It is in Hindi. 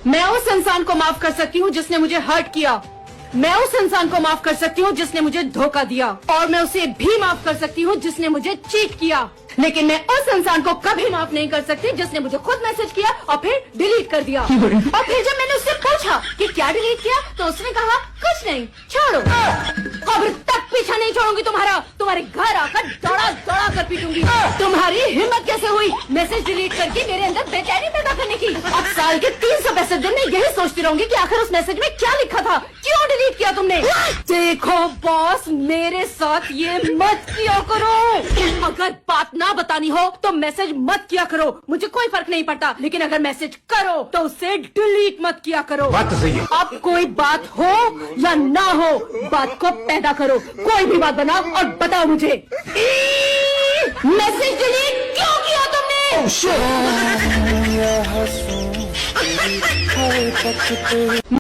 मैं उस इंसान को माफ कर सकती हूँ जिसने मुझे हर्ट किया। मैं उस इंसान को माफ कर सकती हूँ जिसने मुझे धोखा दिया, और मैं उसे भी माफ कर सकती हूँ जिसने मुझे चीट किया। लेकिन मैं उस इंसान को कभी माफ नहीं कर सकती जिसने मुझे खुद मैसेज किया और फिर डिलीट कर दिया। और फिर जब मैंने उससे पूछा कि क्या डिलीट किया, तो उसने कहा कुछ नहीं, छोड़ो। कब्र तक पीछा नहीं छोड़ूंगी तुम्हारा, तुम्हारे घर आकर दौड़ा दौड़ा कर पीटूंगी। तुम्हारी हिम्मत कैसे हुई मैसेज डिलीट करके मेरे अंदर बेचैनी पैदा करने की? अब साल के 365 दिन में यही सोचती रहूंगी कि आखिर उस मैसेज में क्या लिखा था, क्यों डिलीट किया तुमने? देखो बॉस, मेरे साथ ये मत किया करो। अगर बात ना बतानी हो तो मैसेज मत किया करो, मुझे कोई फर्क नहीं पड़ता। लेकिन अगर मैसेज करो तो उसे डिलीट मत किया करो। बात तो सही है। अब कोई बात हो या ना हो, बात को पैदा करो। कोई भी बात बनाओ और बताओ मुझे, मैसेज डिलीट क्यों किया तुमने?